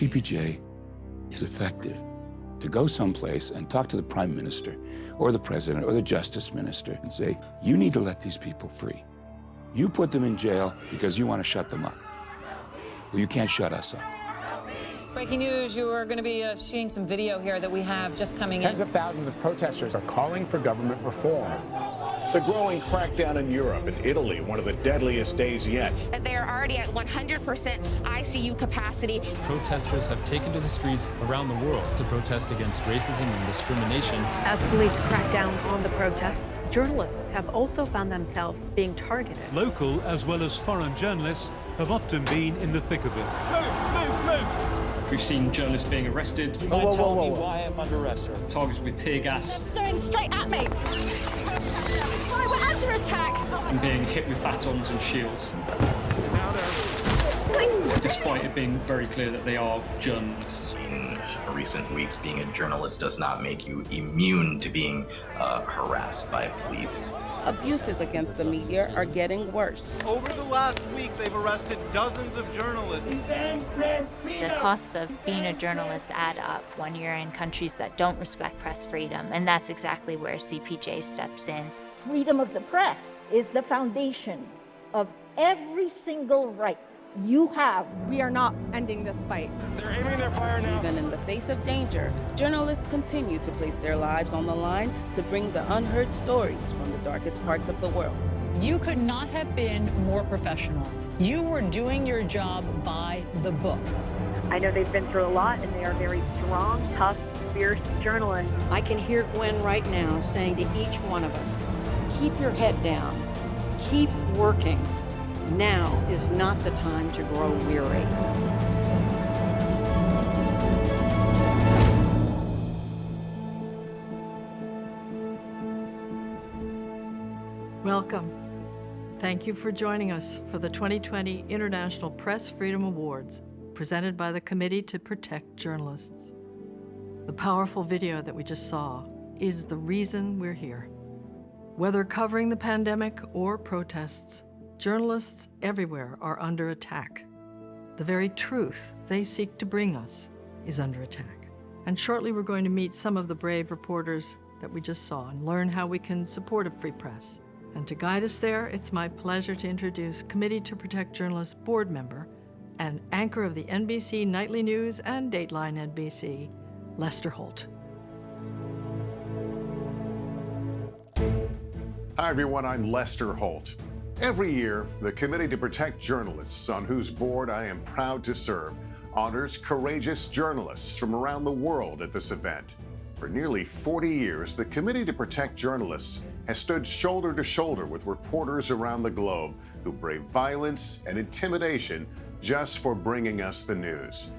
CPJ is effective to go someplace and talk to the prime minister or the president or the justice minister and say, you need to let these people free. You put them in jail because you want to shut them up. Well, you can't shut us up. Breaking news, you are going to be seeing some video here that we have just coming in. Tens of thousands of protesters are calling for government reform. The growing crackdown in Europe and Italy, one of the deadliest days yet. They are already at 100% ICU capacity. Protesters have taken to the streets around the world to protest against racism and discrimination. As police crack down on the protests, journalists have also found themselves being targeted. Local as well as foreign journalists have often been in the thick of it. Move! We've seen journalists being arrested. Tell me why I'm under arrest, sir. Targeted with tear gas. Throwing straight at me. Sorry, we're under attack. And being hit with batons and shields. Despite it being very clear that they are journalists. In recent weeks, being a journalist does not make you immune to being harassed by police. Abuses against the media are getting worse. Over the last week, they've arrested dozens of journalists. The costs of being a journalist add up when you're in countries that don't respect press freedom, and that's exactly where CPJ steps in. Freedom of the press is the foundation of every single right you have. We are not ending this fight. They're aiming their fire now. Even in the face of danger, journalists continue to place their lives on the line to bring the unheard stories from the darkest parts of the world. You could not have been more professional. You were doing your job by the book. I know they've been through a lot, and they are very strong, tough, fierce journalists. I can hear Gwen right now saying to each one of us, keep your head down, keep working. Now is not the time to grow weary. Welcome. Thank you for joining us for the 2020 International Press Freedom Awards, presented by the Committee to Protect Journalists. The powerful video that we just saw is the reason we're here. Whether covering the pandemic or protests, journalists everywhere are under attack. The very truth they seek to bring us is under attack. And shortly we're going to meet some of the brave reporters that we just saw and learn how we can support a free press. And to guide us there, it's my pleasure to introduce Committee to Protect Journalists board member and anchor of the NBC Nightly News and Dateline NBC, Lester Holt. Hi everyone, I'm Lester Holt. Every year, the Committee to Protect Journalists, on whose board I am proud to serve, honors courageous journalists from around the world at this event. For nearly 40 years, the Committee to Protect Journalists has stood shoulder to shoulder with reporters around the globe who brave violence and intimidation just for bringing us the news.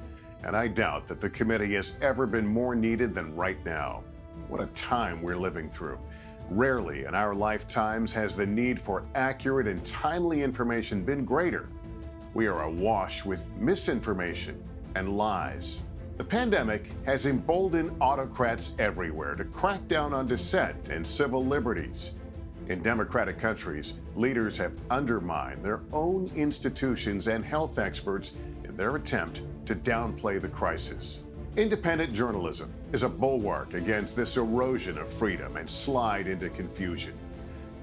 And I doubt that the committee has ever been more needed than right now. What a time we're living through. Rarely in our lifetimes has the need for accurate and timely information been greater. We are awash with misinformation and lies. The pandemic has emboldened autocrats everywhere to crack down on dissent and civil liberties. In democratic countries, leaders have undermined their own institutions and health experts in their attempt to downplay the crisis. Independent journalism is a bulwark against this erosion of freedom and slide into confusion.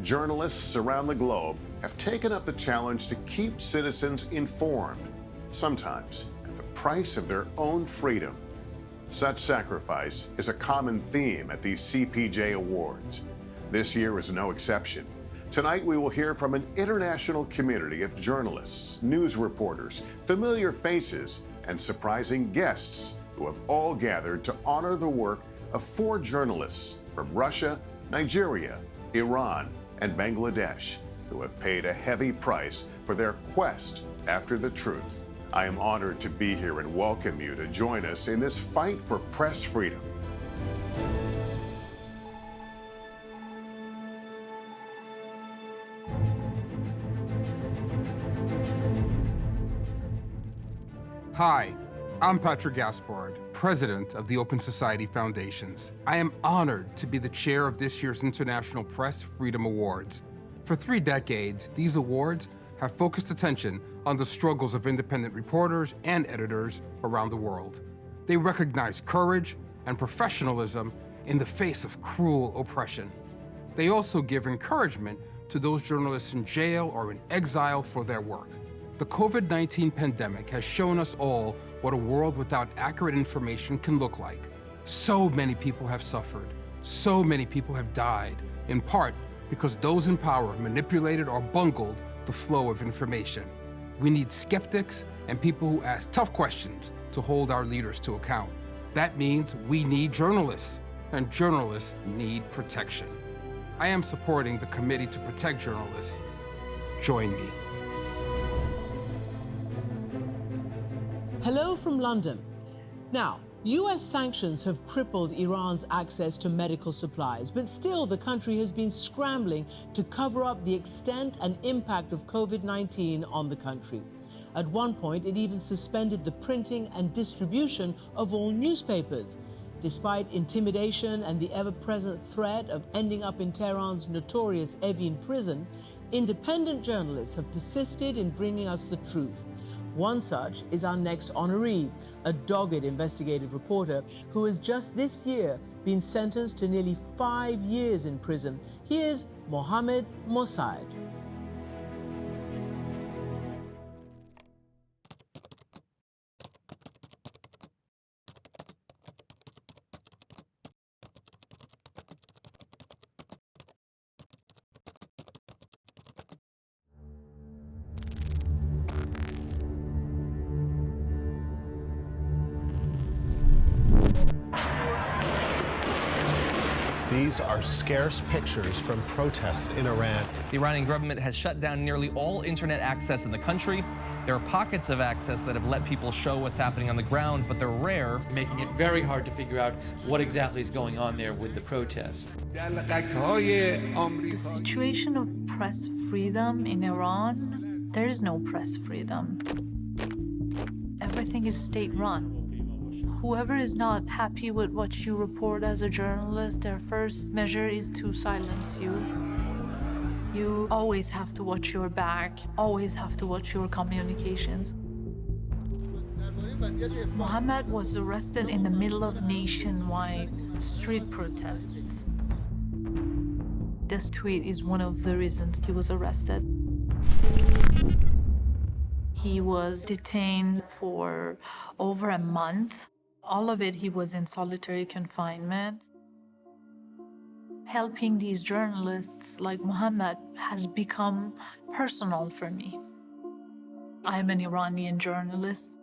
Journalists around the globe have taken up the challenge to keep citizens informed, sometimes at the price of their own freedom. Such sacrifice is a common theme at these CPJ Awards. This year is no exception. Tonight we will hear from an international community of journalists, news reporters, familiar faces, and surprising guests who have all gathered to honor the work of 4 journalists from Russia, Nigeria, Iran, and Bangladesh, who have paid a heavy price for their quest after the truth. I am honored to be here and welcome you to join us in this fight for press freedom. Hi, I'm Patrick Gaspard, president of the Open Society Foundations. I am honored to be the chair of this year's International Press Freedom Awards. For 3 decades, these awards have focused attention on the struggles of independent reporters and editors around the world. They recognize courage and professionalism in the face of cruel oppression. They also give encouragement to those journalists in jail or in exile for their work. The COVID-19 pandemic has shown us all what a world without accurate information can look like. So many people have suffered. So many people have died, in part because those in power manipulated or bungled the flow of information. We need skeptics and people who ask tough questions to hold our leaders to account. That means we need journalists, and journalists need protection. I am supporting the Committee to Protect Journalists. Join me. Hello from London. Now, US sanctions have crippled Iran's access to medical supplies, but still the country has been scrambling to cover up the extent and impact of COVID-19 on the country. At one point, it even suspended the printing and distribution of all newspapers. Despite intimidation and the ever-present threat of ending up in Tehran's notorious Evin prison, independent journalists have persisted in bringing us the truth. One such is our next honoree, a dogged investigative reporter who has just this year been sentenced to nearly 5 years in prison. He is Mohammed Mossaid. These are scarce pictures from protests in Iran. The Iranian government has shut down nearly all internet access in the country. There are pockets of access that have let people show what's happening on the ground, but they're rare. Making it very hard to figure out what exactly is going on there with the protests. The situation of press freedom in Iran, there is no press freedom. Everything is state-run. Whoever is not happy with what you report as a journalist, their first measure is to silence you. You always have to watch your back, always have to watch your communications. Mohammed was arrested in the middle of nationwide street protests. This tweet is one of the reasons he was arrested. He was detained for over a month. All of it, he was in solitary confinement. Helping these journalists like Mohammed has become personal for me. I'm an Iranian journalist.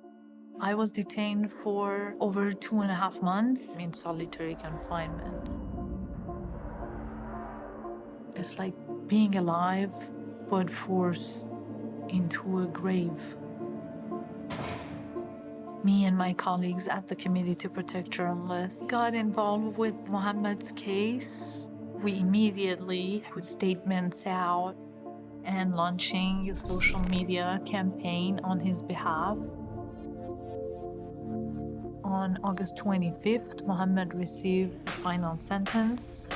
I was detained for over 2.5 months in solitary confinement. It's like being alive, but forced into a grave. Me and my colleagues at the Committee to Protect Journalists got involved with Mohammed's case. We immediately put statements out and launching a social media campaign on his behalf. On August 25th, Mohammed received his final sentence.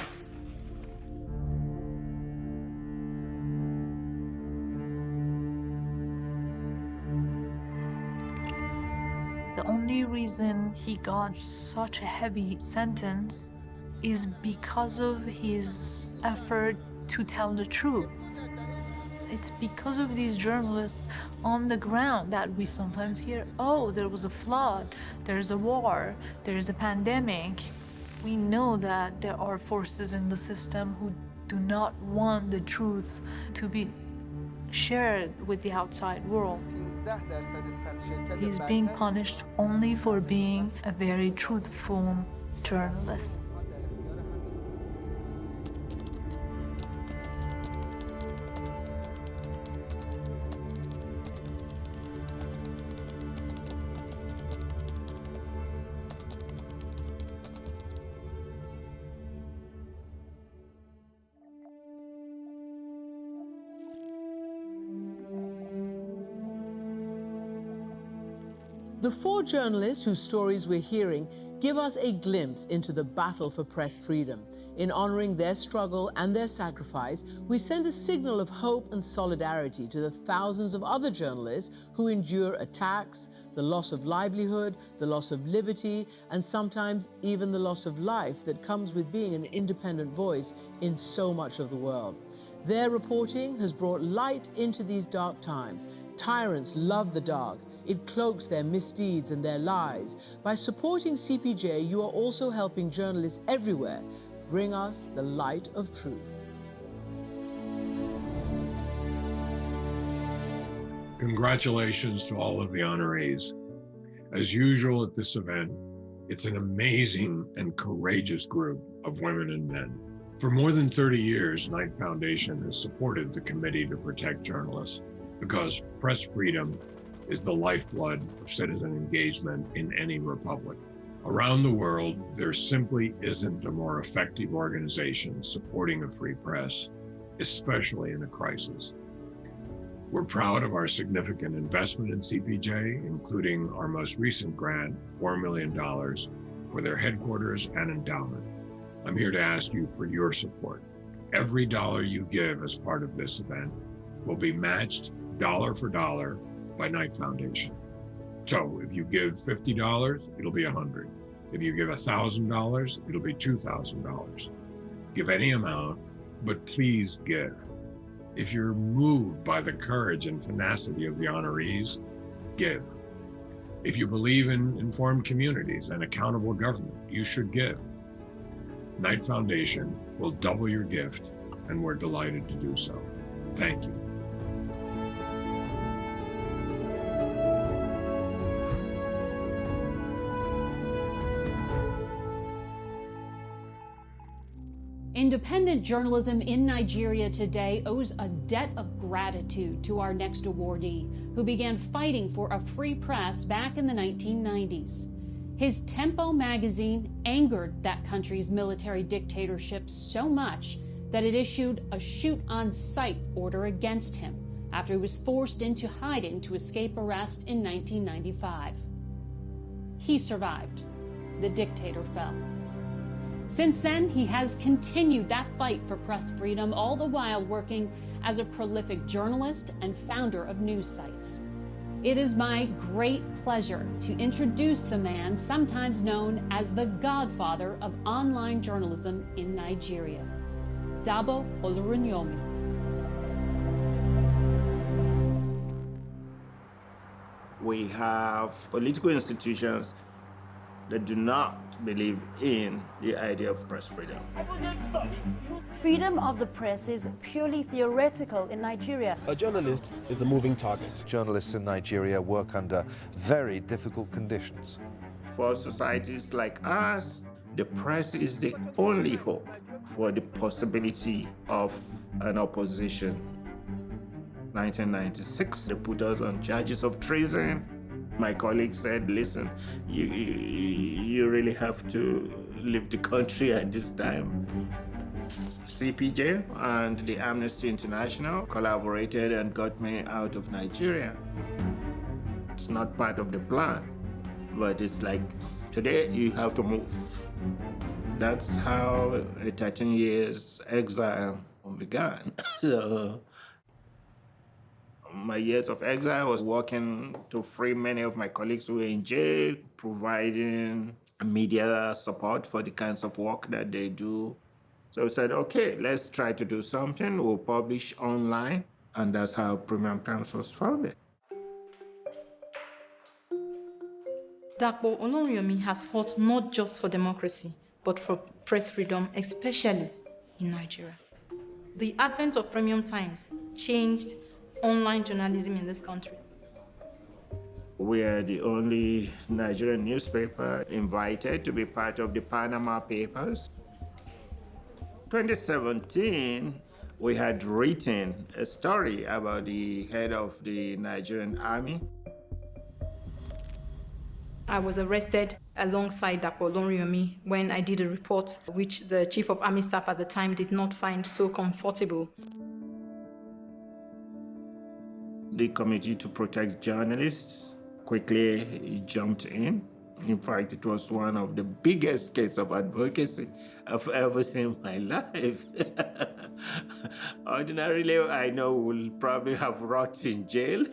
The only reason he got such a heavy sentence is because of his effort to tell the truth. It's because of these journalists on the ground that we sometimes hear, oh, there was a flood, there's a war, there's a pandemic. We know that there are forces in the system who do not want the truth to be shared with the outside world. He's being punished only for being a very truthful journalist. The 4 journalists whose stories we're hearing give us a glimpse into the battle for press freedom. In honoring their struggle and their sacrifice, we send a signal of hope and solidarity to the thousands of other journalists who endure attacks, the loss of livelihood, the loss of liberty, and sometimes even the loss of life that comes with being an independent voice in so much of the world. Their reporting has brought light into these dark times. Tyrants love the dark. It cloaks their misdeeds and their lies. By supporting CPJ, you are also helping journalists everywhere bring us the light of truth. Congratulations to all of the honorees. As usual at this event, it's an amazing and courageous group of women and men. For more than 30 years, Knight Foundation has supported the Committee to Protect Journalists because press freedom is the lifeblood of citizen engagement in any republic. Around the world, there simply isn't a more effective organization supporting a free press, especially in a crisis. We're proud of our significant investment in CPJ, including our most recent grant, $4 million, for their headquarters and endowment. I'm here to ask you for your support. Every dollar you give as part of this event will be matched dollar for dollar by Knight Foundation. So if you give $50, it'll be $100. If you give $1,000, it'll be $2,000. Give any amount, but please give. If you're moved by the courage and tenacity of the honorees, give. If you believe in informed communities and accountable government, you should give. Knight Foundation will double your gift, and we're delighted to do so. Thank you. Independent journalism in Nigeria today owes a debt of gratitude to our next awardee, who began fighting for a free press back in the 1990s. His Tempo magazine angered that country's military dictatorship so much that it issued a shoot-on-sight order against him after he was forced into hiding to escape arrest in 1995. He survived. The dictator fell. Since then, he has continued that fight for press freedom, all the while working as a prolific journalist and founder of news sites. It is my great pleasure to introduce the man sometimes known as the godfather of online journalism in Nigeria, Dabo Oluwunyomi. We have political institutions that do not believe in the idea of press freedom. Freedom of the press is purely theoretical in Nigeria. A journalist is a moving target. Journalists in Nigeria work under very difficult conditions. For societies like ours, the press is the only hope for the possibility of an opposition. 1996, they put us on charges of treason. My colleague said, listen, you really have to leave the country at this time. CPJ and the Amnesty International collaborated and got me out of Nigeria. It's not part of the plan, but it's like, today you have to move. That's how a 13 years exile began. So, my years of exile was working to free many of my colleagues who were in jail, providing media support for the kinds of work that they do. So I said, okay, let's try to do something. We'll publish online. And that's how Premium Times was founded. Dabo Oluwunyomi has fought not just for democracy, but for press freedom, especially in Nigeria. The advent of Premium Times changed online journalism in this country. We are the only Nigerian newspaper invited to be part of the Panama Papers. 2017, we had written a story about the head of the Nigerian army. I was arrested alongside Dabo Oluwunyomi when I did a report which the Chief of Army Staff at the time did not find so comfortable. The Committee to Protect Journalists quickly jumped in In fact, it was one of the biggest cases of advocacy I've ever seen in my life. Ordinarily, I know we'll probably have rots in jail,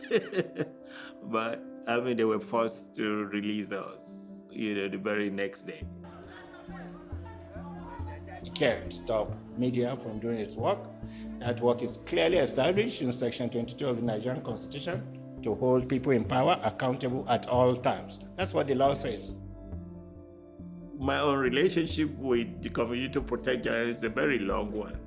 but I mean, they were forced to release us, the very next day. You can't stop media from doing its work. That work is clearly established in Section 22 of the Nigerian Constitution to hold people in power accountable at all times. That's what the law says. My own relationship with the Committee to Protect Journalists is a very long one.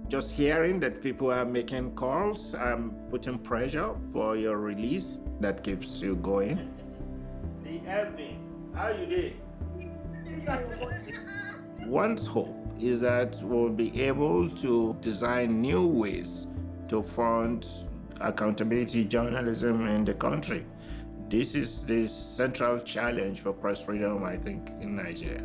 Just hearing that people are making calls and putting pressure for your release, that keeps you going. The evening, how you doing? One's hope is that we'll be able to design new ways to fund accountability journalism in the country. This is the central challenge for press freedom, I think, in Nigeria.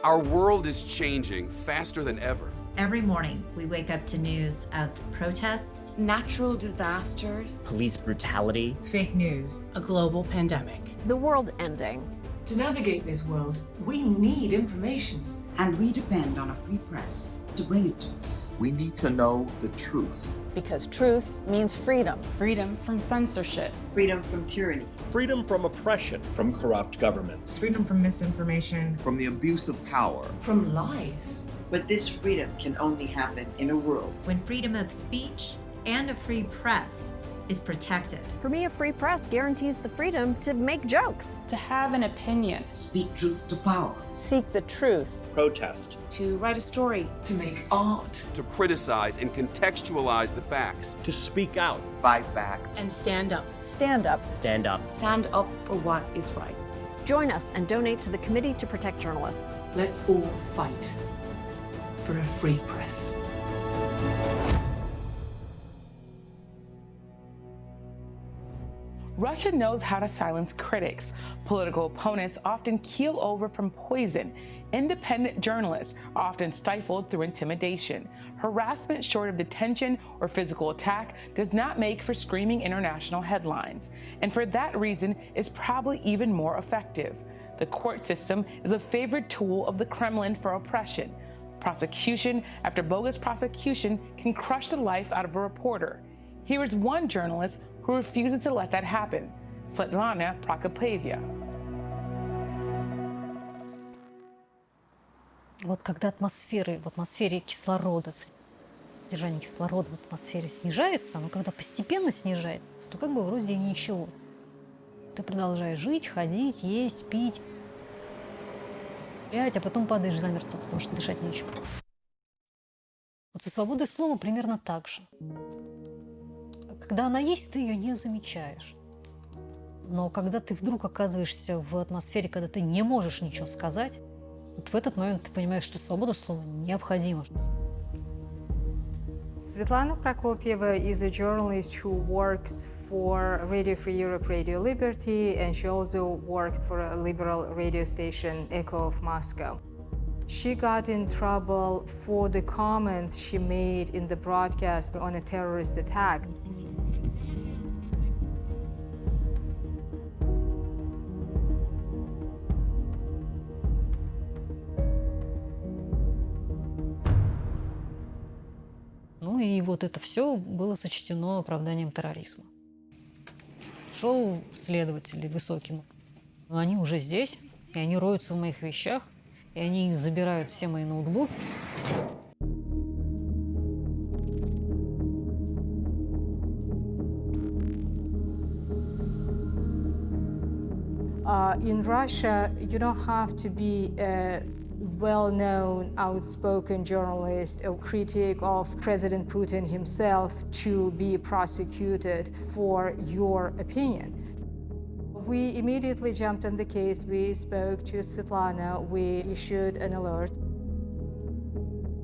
Our world is changing faster than ever. Every morning, we wake up to news of protests, natural disasters, police brutality, fake news, a global pandemic, the world ending. To navigate this world, we need information. And we depend on a free press to bring it to us. We need to know the truth. Because truth means freedom. Freedom from censorship. Freedom from tyranny. Freedom from oppression. From corrupt governments. Freedom from misinformation. From the abuse of power. From lies. But this freedom can only happen in a world when freedom of speech and a free press is protected. For me, a free press guarantees the freedom to make jokes, to have an opinion, speak truth to power, seek the truth, protest, to write a story, to make art, to criticize and contextualize the facts, to speak out, fight back, and stand up. Stand up. Stand up. Stand up for what is right. Join us and donate to the Committee to Protect Journalists. Let's all fight for a free press. Russia knows how to silence critics. Political opponents often keel over from poison. Independent journalists are often stifled through intimidation. Harassment short of detention or physical attack does not make for screaming international headlines. And for that reason, is probably even more effective. The court system is a favorite tool of the Kremlin for oppression. Prosecution after bogus prosecution can crush the life out of a reporter. Here is one journalist who refuses to let that happen, Svetlana Prokopyeva. Вот когда в атмосфере кислорода, содержание кислорода в атмосфере снижается, но когда постепенно снижается, то как бы вроде и ничего. Ты продолжаешь жить, ходить, есть, пить, а потом падаешь замертво, потому что дышать нечего. Вот со свободой слова примерно так же. Когда она есть, ты ее не замечаешь. Но когда ты вдруг оказываешься в атмосфере, когда ты не можешь ничего сказать, вот в этот момент ты понимаешь, что свобода слова необходима. Svetlana Prokopyeva is a journalist who works for Radio Free Europe, Radio Liberty, and she also worked for a liberal radio station, Echo of Moscow. She got in trouble for the comments she made in the broadcast on a terrorist attack. Ну и вот это все было сочтено оправданием терроризма. Шел следователь высокий. Но они уже здесь, и они роются в моих вещах, и они забирают все мои ноутбуки. In Russia, you don't have to be a well-known, outspoken journalist, a critic of President Putin himself to be prosecuted for your opinion. We immediately jumped on the case. We spoke to Svetlana. We issued an alert.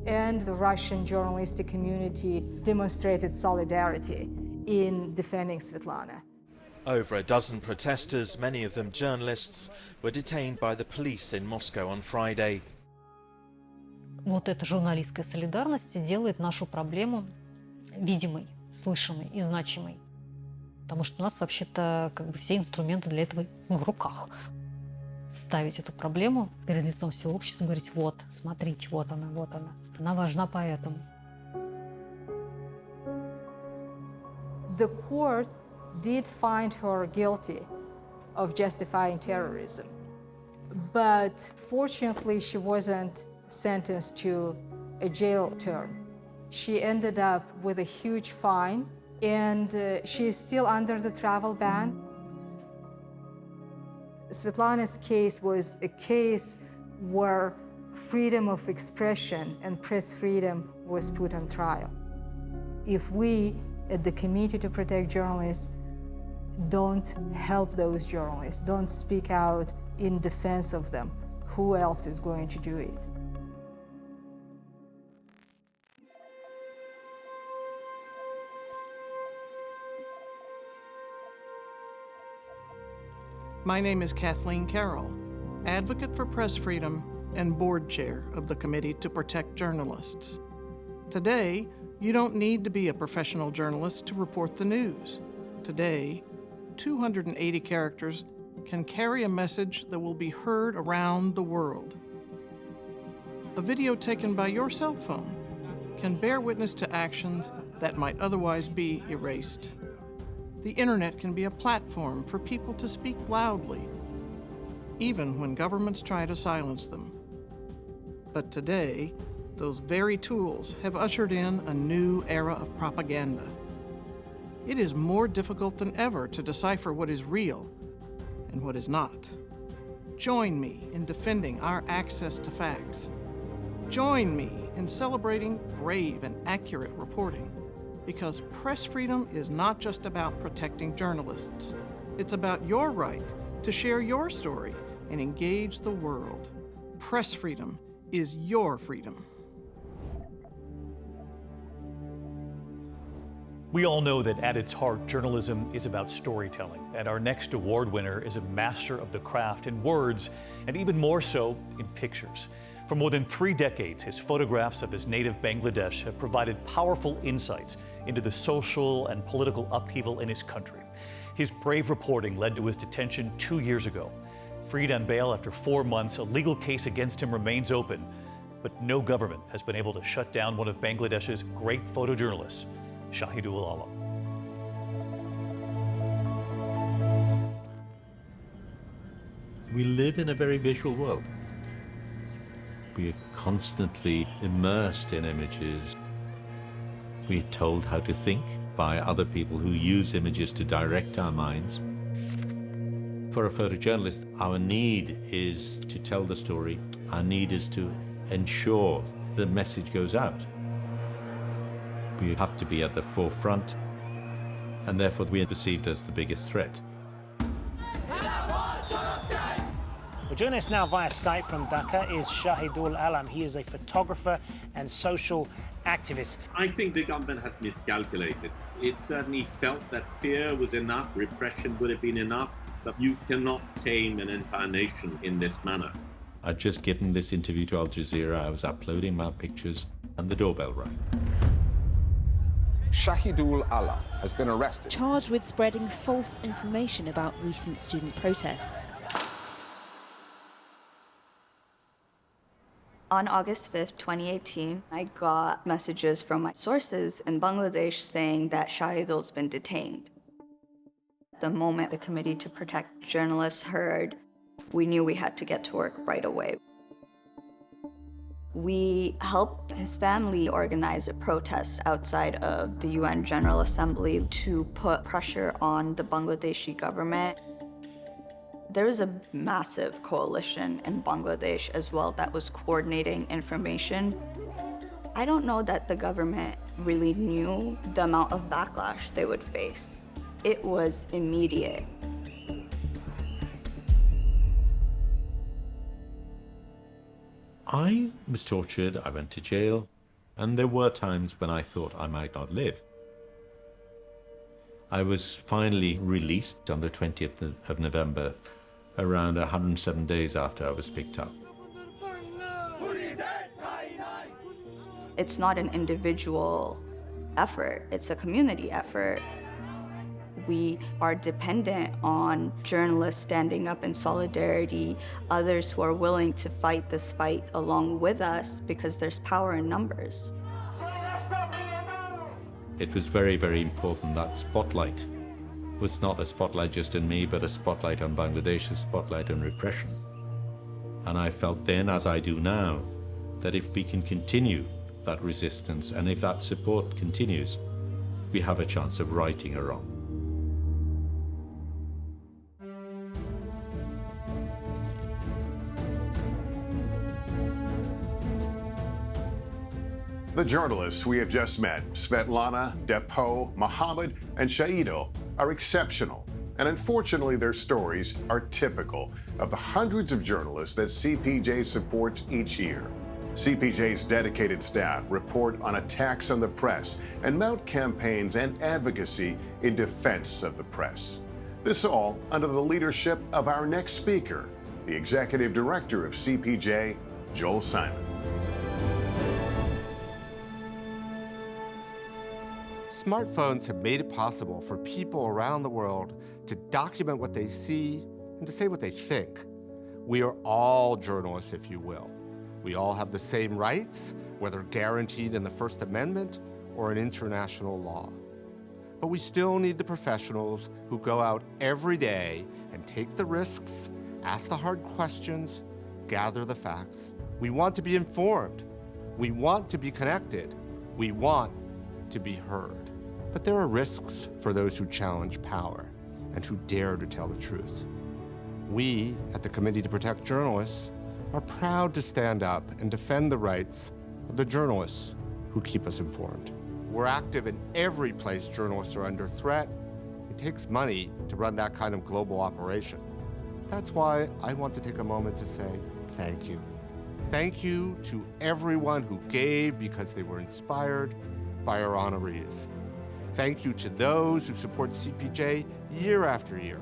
And the Russian journalistic community demonstrated solidarity in defending Svetlana. Over a dozen protesters, many of them journalists, were detained by the police in Moscow on Friday. Вот эта журналистская солидарность делает нашу проблему видимой, слышимой и значимой. Потому что у нас вообще-то как бы все инструменты для этого в руках. Вставить эту проблему перед лицом всего общества и говорить: вот, смотрите, вот она, вот она. Она важна поэтому. The court did find her guilty of justifying terrorism. But fortunately, she wasn't sentenced to a jail term. She ended up with a huge fine, and she is still under the travel ban. Svetlana's case was a case where freedom of expression and press freedom was put on trial. If we, at the Committee to Protect Journalists, don't help those journalists, don't speak out in defense of them, who else is going to do it? My name is Kathleen Carroll, advocate for press freedom and board chair of the Committee to Protect Journalists. Today, you don't need to be a professional journalist to report the news. Today, 280 characters can carry a message that will be heard around the world. A video taken by your cell phone can bear witness to actions that might otherwise be erased. The internet can be a platform for people to speak loudly, even when governments try to silence them. But today, those very tools have ushered in a new era of propaganda. It is more difficult than ever to decipher what is real and what is not. Join me in defending our access to facts. Join me in celebrating brave and accurate reporting, because press freedom is not just about protecting journalists. It's about your right to share your story and engage the world. Press freedom is your freedom. We all know that at its heart, journalism is about storytelling, and our next award winner is a master of the craft in words, and even more so in pictures. For more than 3 decades, his photographs of his native Bangladesh have provided powerful insights into the social and political upheaval in his country. His brave reporting led to his detention 2 years ago. Freed on bail after 4 months, a legal case against him remains open, but no government has been able to shut down one of Bangladesh's great photojournalists, Shahidul Alam. We live in a very visual world. We are constantly immersed in images. We're told how to think by other people who use images to direct our minds. For a photojournalist, our need is to tell the story. Our need is to ensure the message goes out. We have to be at the forefront, and therefore we are perceived as the biggest threat. Well, joining us now via Skype from Dhaka is Shahidul Alam. He is a photographer and social activist. I think the government has miscalculated. It certainly felt that fear was enough, repression would have been enough, but you cannot tame an entire nation in this manner. I'd just given this interview to Al Jazeera. I was uploading my pictures, and the doorbell rang. Shahidul Alam has been arrested, charged with spreading false information about recent student protests. On August 5th, 2018, I got messages from my sources in Bangladesh saying that Shahidul's been detained. The moment the Committee to Protect Journalists heard, we knew we had to get to work right away. We helped his family organize a protest outside of the UN General Assembly to put pressure on the Bangladeshi government. There was a massive coalition in Bangladesh as well that was coordinating information. I don't know that the government really knew the amount of backlash they would face. It was immediate. I was tortured, I went to jail, and there were times when I thought I might not live. I was finally released on the 20th of November, around 107 days after I was picked up. It's not an individual effort, it's a community effort. We are dependent on journalists standing up in solidarity, others who are willing to fight this fight along with us because there's power in numbers. It was very, very important that spotlight was not a spotlight just on me, but a spotlight on Bangladesh, a spotlight on repression. And I felt then, as I do now, that if we can continue that resistance and if that support continues, we have a chance of righting a wrong. The journalists we have just met, Svetlana, Depo, Mohammed, and Shahidul, are exceptional. And unfortunately, their stories are typical of the hundreds of journalists that CPJ supports each year. CPJ's dedicated staff report on attacks on the press and mount campaigns and advocacy in defense of the press. This all under the leadership of our next speaker, the Executive Director of CPJ, Joel Simon. Smartphones have made it possible for people around the world to document what they see and to say what they think. We are all journalists, if you will. We all have the same rights, whether guaranteed in the First Amendment or in international law. But we still need the professionals who go out every day and take the risks, ask the hard questions, gather the facts. We want to be informed. We want to be connected. We want to be heard. But there are risks for those who challenge power and who dare to tell the truth. We, at the Committee to Protect Journalists, are proud to stand up and defend the rights of the journalists who keep us informed. We're active in every place journalists are under threat. It takes money to run that kind of global operation. That's why I want to take a moment to say thank you. Thank you to everyone who gave because they were inspired by our honorees. Thank you to those who support CPJ year after year.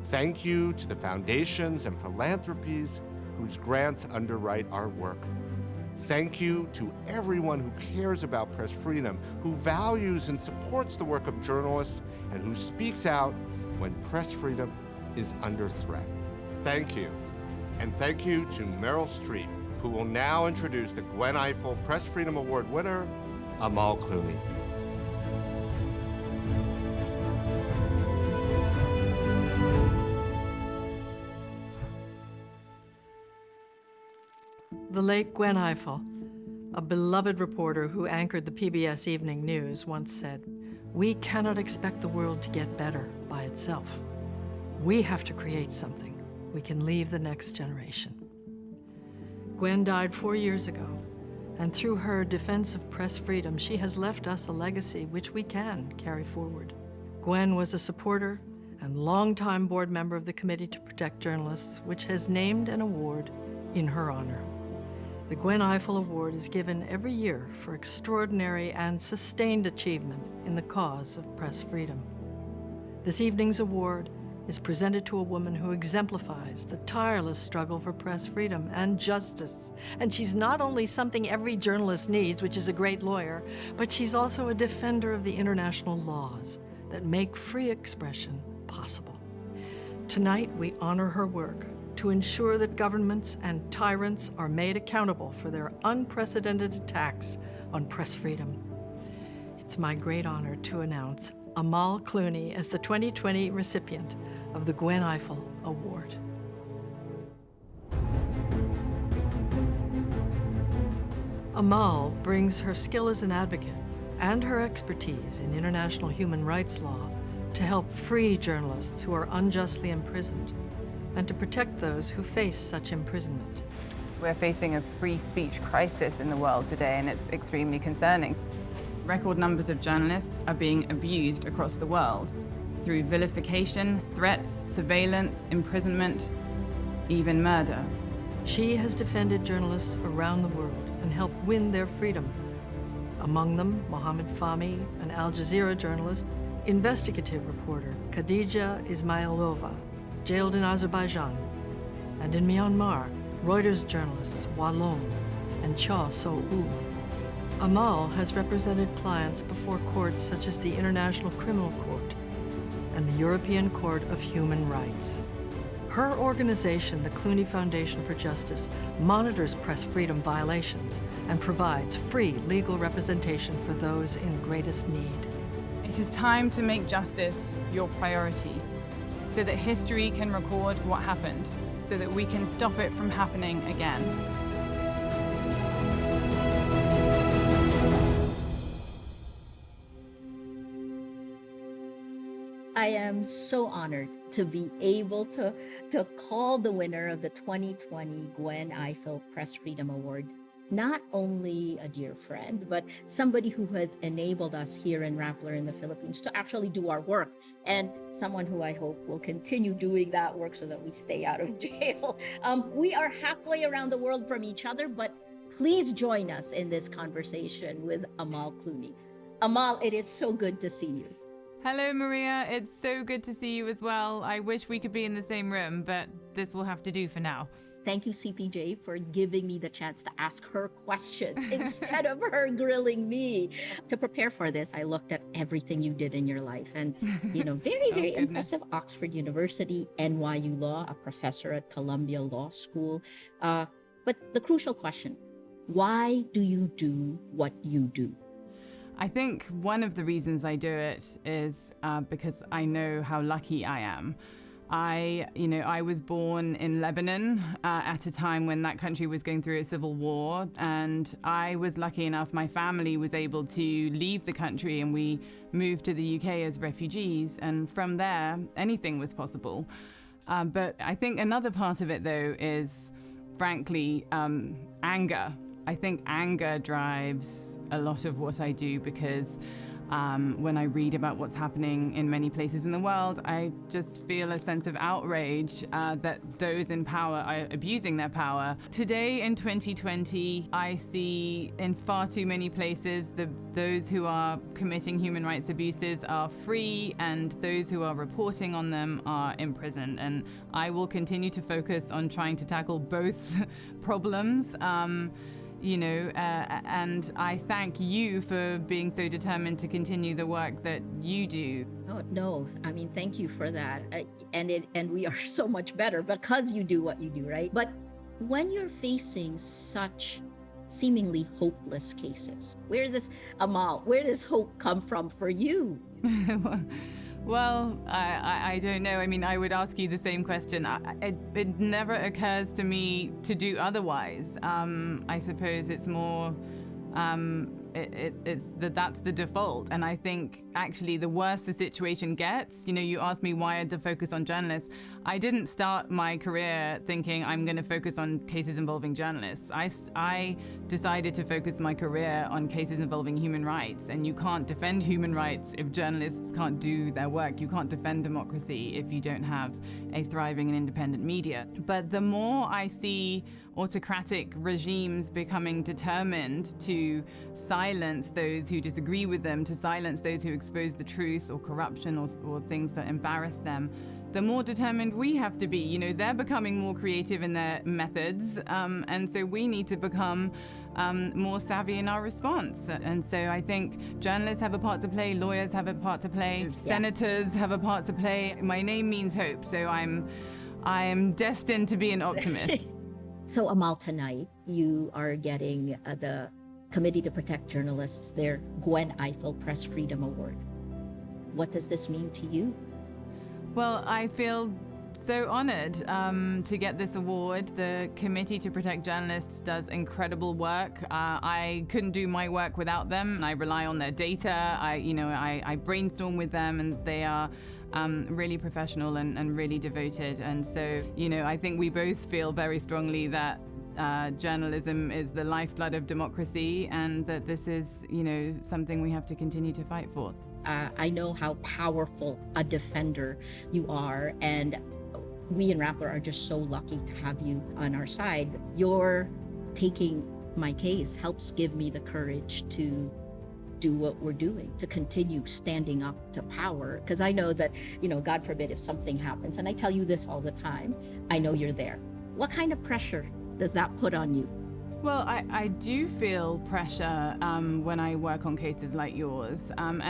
Thank you to the foundations and philanthropies whose grants underwrite our work. Thank you to everyone who cares about press freedom, who values and supports the work of journalists, and who speaks out when press freedom is under threat. Thank you. And thank you to Meryl Streep, who will now introduce the Gwen Ifill Press Freedom Award winner, Amal Clooney. The late Gwen Ifill, a beloved reporter who anchored the PBS Evening News, once said, "We cannot expect the world to get better by itself. We have to create something we can leave the next generation." Gwen died 4 years ago, and through her defense of press freedom, she has left us a legacy which we can carry forward. Gwen was a supporter and longtime board member of the Committee to Protect Journalists, which has named an award in her honor. The Gwen Ifill Award is given every year for extraordinary and sustained achievement in the cause of press freedom. This evening's award is presented to a woman who exemplifies the tireless struggle for press freedom and justice. And she's not only something every journalist needs, which is a great lawyer, but she's also a defender of the international laws that make free expression possible. Tonight, we honor her work to ensure that governments and tyrants are made accountable for their unprecedented attacks on press freedom. It's my great honor to announce Amal Clooney as the 2020 recipient of the Gwen Ifill Award. Amal brings her skill as an advocate and her expertise in international human rights law to help free journalists who are unjustly imprisoned and to protect those who face such imprisonment. We're facing a free speech crisis in the world today, and it's extremely concerning. Record numbers of journalists are being abused across the world through vilification, threats, surveillance, imprisonment, even murder. She has defended journalists around the world and helped win their freedom. Among them, Mohammed Fahmy, an Al Jazeera journalist, investigative reporter Khadija Ismailova, jailed in Azerbaijan, and in Myanmar, Reuters journalists Walom and Cha So-u. Amal has represented clients before courts such as the International Criminal Court and the European Court of Human Rights. Her organization, the Clooney Foundation for Justice, monitors press freedom violations and provides free legal representation for those in greatest need. It is time to make justice your priority, so that history can record what happened, so that we can stop it from happening again. I am so honored to be able to call the winner of the 2020 Gwen Ifill Press Freedom Award not only a dear friend, but somebody who has enabled us here in Rappler in the Philippines to actually do our work, and someone who I hope will continue doing that work so that we stay out of jail. We are halfway around the world from each other, but please join us in this conversation with Amal Clooney. Amal, it is so good to see you. Hello, Maria. It's so good to see you as well. I wish we could be in the same room, but this will have to do for now. Thank you, CPJ, for giving me the chance to ask her questions instead of her grilling me. To prepare for this, I looked at everything you did in your life, and, very impressive. Oxford University, NYU Law, a professor at Columbia Law School. But the crucial question, why do you do what you do? I think one of the reasons I do it is because I know how lucky I am. I was born in Lebanon at a time when that country was going through a civil war, and I was lucky enough, my family was able to leave the country and we moved to the UK as refugees, and from there, anything was possible. But I think another part of it, though, is, frankly, anger. I think anger drives a lot of what I do because when I read about what's happening in many places in the world, I just feel a sense of outrage that those in power are abusing their power. Today in 2020, I see in far too many places those who are committing human rights abuses are free and those who are reporting on them are imprisoned. And I will continue to focus on trying to tackle both problems. And I thank you for being so determined to continue the work that you do. Oh, no, thank you for that. And we are so much better because you do what you do, right? But when you're facing such seemingly hopeless cases, where does hope come from for you? Well, I don't know. I would ask you the same question. It never occurs to me to do otherwise. I suppose it's more, that's the default. And I think actually the worse the situation gets, you asked me why I had to focus on journalists. I didn't start my career thinking I'm going to focus on cases involving journalists. I decided to focus my career on cases involving human rights. And you can't defend human rights if journalists can't do their work. You can't defend democracy if you don't have a thriving and independent media. But the more I see autocratic regimes becoming determined to silence those who disagree with them, to silence those who expose the truth or corruption or things that embarrass them, the more determined we have to be. They're becoming more creative in their methods, and so we need to become more savvy in our response. And so I think journalists have a part to play, lawyers have a part to play, senators have a part to play. My name means hope, so I am destined to be an optimist. So Amal, tonight you are getting the Committee to Protect Journalists their Gwen Ifill Press Freedom Award. What does this mean to you? Well, I feel so honored to get this award. The Committee to Protect Journalists does incredible work. I couldn't do my work without them, and I rely on their data. I brainstorm with them, and they are really professional and really devoted. And so, I think we both feel very strongly that journalism is the lifeblood of democracy, and that this is, something we have to continue to fight for. I know how powerful a defender you are, and we in Rappler are just so lucky to have you on our side. Your taking my case helps give me the courage to do what we're doing, to continue standing up to power, because I know that, God forbid if something happens, and I tell you this all the time, I know you're there. What kind of pressure does that put on you? Well, I do feel pressure when I work on cases like yours, and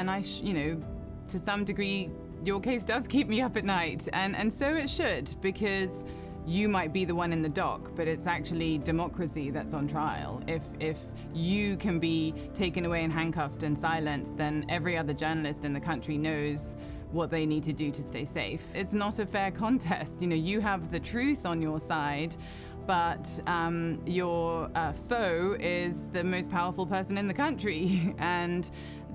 to some degree, your case does keep me up at night, and so it should, because you might be the one in the dock, but it's actually democracy that's on trial. If you can be taken away and handcuffed and silenced, then every other journalist in the country knows what they need to do to stay safe. It's not a fair contest. You have the truth on your side, but your foe is the most powerful person in the country. And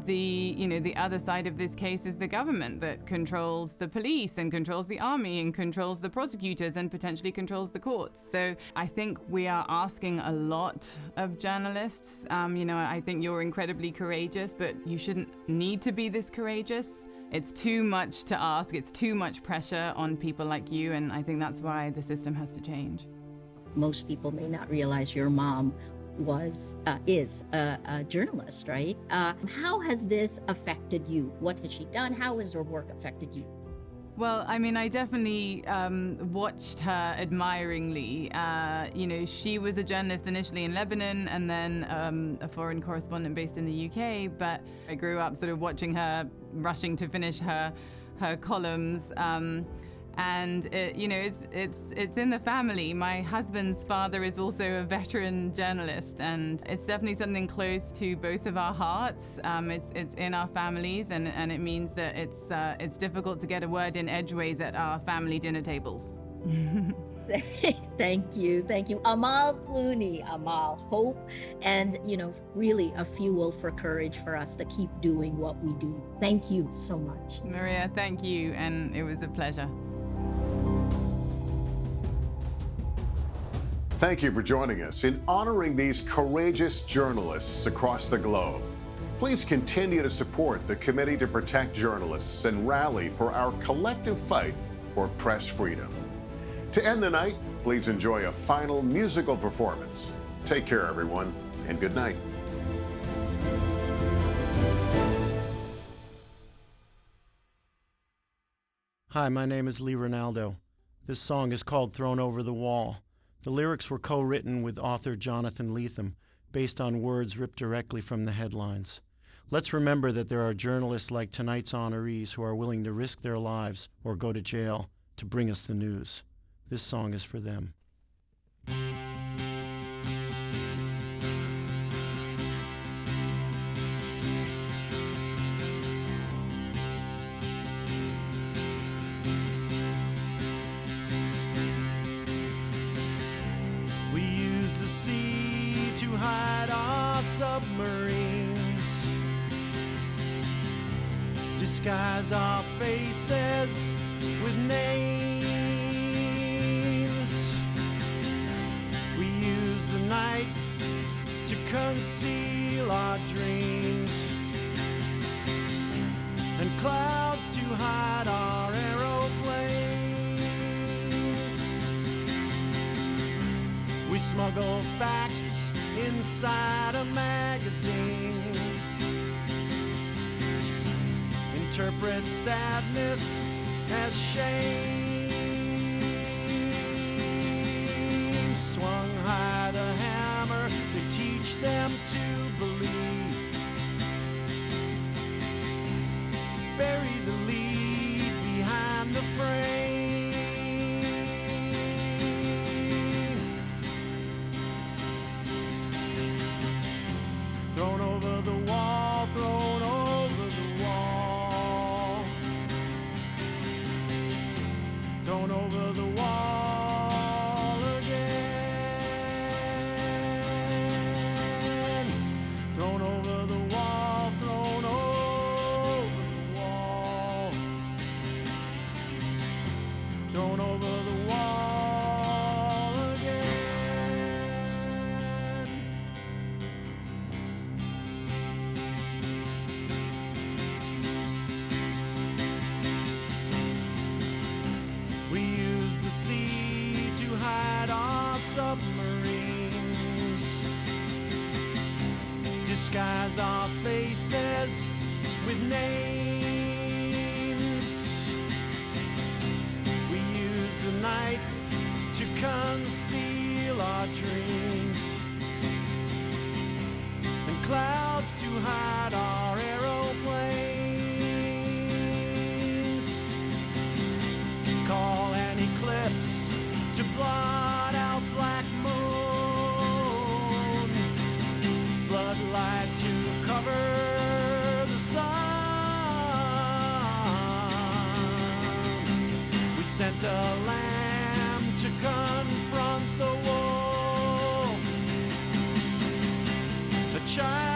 the other side of this case is the government that controls the police and controls the army and controls the prosecutors and potentially controls the courts. So I think we are asking a lot of journalists. I think you're incredibly courageous, but you shouldn't need to be this courageous. It's too much to ask. It's too much pressure on people like you, and I think that's why the system has to change. Most people may not realize your mom is a journalist, right? How has this affected you? What has she done? How has her work affected you? Well, I definitely watched her admiringly. She was a journalist initially in Lebanon and then a foreign correspondent based in the UK, but I grew up sort of watching her rushing to finish her columns. And it's in the family. My husband's father is also a veteran journalist, and it's definitely something close to both of our hearts. It's in our families, and it means that it's difficult to get a word in edgeways at our family dinner tables. Thank you. Amal Clooney, hope, and really a fuel for courage for us to keep doing what we do. Thank you so much. Maria, thank you, and it was a pleasure. Thank you for joining us in honoring these courageous journalists across the globe. Please continue to support the Committee to Protect Journalists and rally for our collective fight for press freedom. To end the night, please enjoy a final musical performance. Take care, everyone, and good night. Hi, my name is Lee Ronaldo. This song is called Thrown Over the Wall. The lyrics were co-written with author Jonathan Lethem, based on words ripped directly from the headlines. Let's remember that there are journalists like tonight's honorees who are willing to risk their lives or go to jail to bring us the news. This song is for them. We use the sea to hide our submarines, disguise our faces with names. We use the night to conceal our dreams, and clouds to hide our aeroplanes. We smuggle facts inside a magazine, interpret sadness as shame. Swung high the hammer to teach them to believe. Bury the lead behind the frame. Thrown over the wall, thrown over the wall. Thrown over the wall again. Thrown over the wall, thrown over the wall. Thrown over the wall again. We use the sea to hide our submarines, disguise our faces with names. We use the night to conceal our dreams, shine.